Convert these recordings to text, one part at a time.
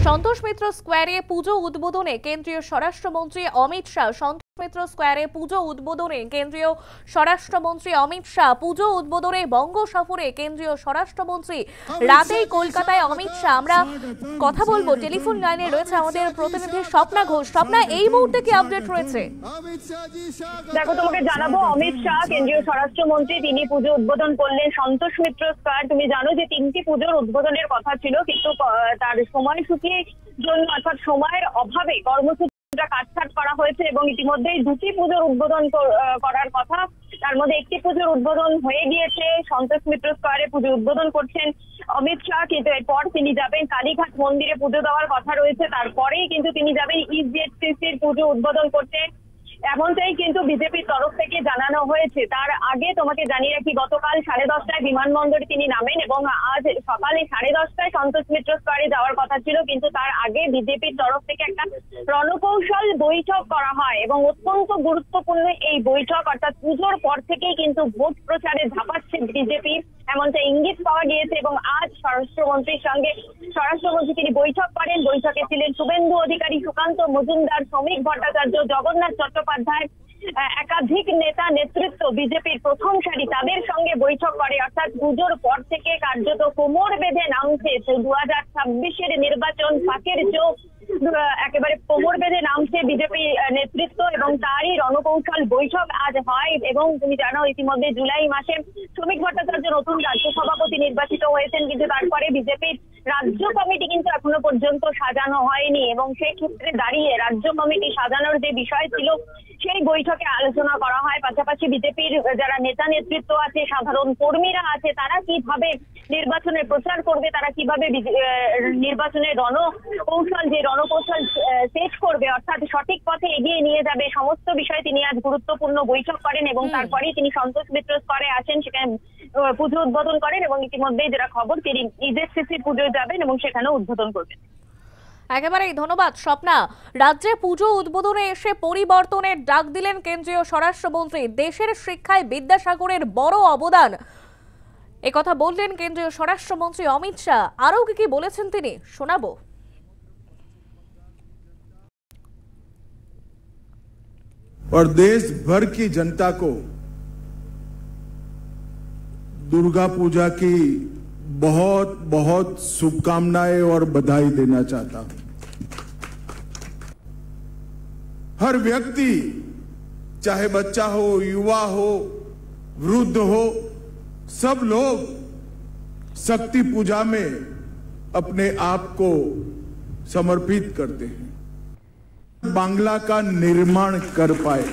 সন্তোষ মিত্র স্কোয়ারে পুজো উদ্বোধনে কেন্দ্রীয় স্বরাষ্ট্রমন্ত্রী অমিত শাহ। সন্তোষ মিত্র স্কোয়ারে পুজো উদ্বোধনে কেন্দ্রীয় স্বরাষ্ট্রমন্ত্রী অমিত শাহ। পুজো উদ্বোধনে বঙ্গ সফরে কেন্দ্রীয় স্বরাষ্ট্রমন্ত্রী। রাতেই কলকাতায় অমিত শাহ। আমরা কথা বলবো, টেলিফোন লাইনে রয়েছে আমাদের প্রতিনিধি স্বপ্না ঘোষ। স্বপ্না, এই মুহূর্তে কি আপডেট রয়েছে? দেখো, তোমাকে জানাবো, অমিত শাহ কেন্দ্রীয় স্বরাষ্ট্রমন্ত্রী, তিনি পুজো উদ্বোধন করলেন সন্তোষ মিত্র স্কোয়ার। তুমি জানো যে 3টি পুজোর উদ্বোধনের কথা ছিল, কিন্তু তার সময়সূচির জন্য অর্থাৎ সময়ের অভাবে কর্মসূচিটা কাটছাট করা হয়েছে এবং ইতিমধ্যেই 2টি পুজোর উদ্বোধন করার কথা। তার মধ্যে একটি পুজোর উদ্বোধন হয়ে গিয়েছে। সন্তোষ মিত্র স্কোয়ারে পুজো উদ্বোধন করছেন অমিত শাহ, কিন্তু এরপর তিনি যাবেন কালীঘাট মন্দিরে পুজো দেওয়ার কথা রয়েছে। তারপরেই কিন্তু তিনি যাবেন ইজেডসিসির পুজো উদ্বোধন করতে, এমনটাই কিন্তু বিজেপির তরফ থেকে জানানো হয়েছে। তার আগে তোমাকে জানিয়ে রাখি, গতকাল 10:30টায় বিমানবন্দরে তিনি নামেন এবং আজ সকালে 10:30টায় সন্তোষ মিত্র স্কোয়ারে যাওয়ার কথা ছিল, কিন্তু তার আগে বিজেপির তরফ থেকে একটা রণকৌশল বৈঠক করা হয় এবং অত্যন্ত গুরুত্বপূর্ণ এই বৈঠক, অর্থাৎ পুজোর পর থেকেই কিন্তু ভোট প্রচারে ঝাঁপাচ্ছে বিজেপি, এমনটা ইঙ্গিত পাওয়া গিয়েছে। এবং আজ স্বরাষ্ট্রমন্ত্রীর সঙ্গে স্বরাষ্ট্রমন্ত্রী তিনি বৈঠক করেন। বৈঠকে ছিলেন শুভেন্দু অধিকারী, সুকান্ত মজুমদার, শ্রমিক ভট্টাচার্য, জগন্নাথ চট্টোপাধ্যায়, একাধিক নেতা নেতৃত্ব বিজেপির প্রথম সারি, তাদের সঙ্গে বৈঠক করে। অর্থাৎ পুজোর পর থেকে কার্যত কোমর বেঁধে নামছে 2026-এর নির্বাচন ফাঁকের চোখ, একেবারে কোমর বেঁধে নামছে বিজেপি নেতৃত্ব এবং তারই রণকৌশল বৈঠক আজ হয়। এবং তুমি জানো, ইতিমধ্যে জুলাই মাসে শ্রমিক ভট্টাচার্য নতুন রাজ্য সভাপতি নির্বাচিত হয়েছেন, কিন্তু তারপরে বিজেপির রাজ্য কমিটি কিন্তু এখনো পর্যন্ত সাজানো হয়নি এবং সেই ক্ষেত্রে দাঁড়িয়ে রাজ্য কমিটি সাজানোর যে বিষয় ছিল সেই বৈঠকে আলোচনা করা হয়। পাশাপাশি বিজেপির যারা নেতা নেতৃত্ব আছে, সাধারণ কর্মীরা আছে, তারা কিভাবে নির্বাচনের প্রচার করবে, তারা কিভাবে নির্বাচনের রণকৌশল সেট করবে, অর্থাৎ সঠিক পথে এগিয়ে নিয়ে যাবে, সমস্ত বিষয়ে তিনি আজ গুরুত্বপূর্ণ বৈঠক করেন এবং তারপরেই তিনি সন্তোষ মিত্র স্কোয়ারে আসেন, সেখানে পুজো উদ্বোধন করেন এবং ইতিমধ্যেই যেটা খবর, তিনি ইজেডসিসির পুজোয় যাবেন এবং সেখানেও উদ্বোধন করবেন। একেবারেই ধন্যবাদ স্বপ্না। রাজ্যে পুজো উদ্বোধনে এসে পরিবর্তনের ডাক দিলেন কেন্দ্রীয় স্বরাষ্ট্রমন্ত্রী। দেশের শিক্ষায় বিদ্যাসাগরের বড় অবদান, একথা বললেন কেন্দ্রীয় স্বরাষ্ট্রমন্ত্রী অমিত শাহ। আরও কি বলেছেন তিনি শোনাবো। और देश भर की जनता को दुर्गा पूजा की बहुत बहुत शुभकामनाएं और बधाई देना चाहता हूं। हर व्यक्ति, चाहे बच्चा हो, युवा हो, वृद्ध हो, सब लोग शक्ति पूजा में अपने आप को समर्पित करते हैं, बांग्ला का निर्माण कर पाए,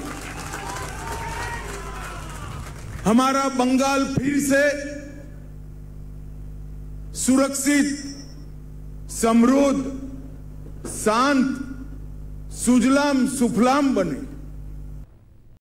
हमारा बंगाल फिर से सुरक्षित, समृद्ध, शांत, सुजलाम सुफलाम बने।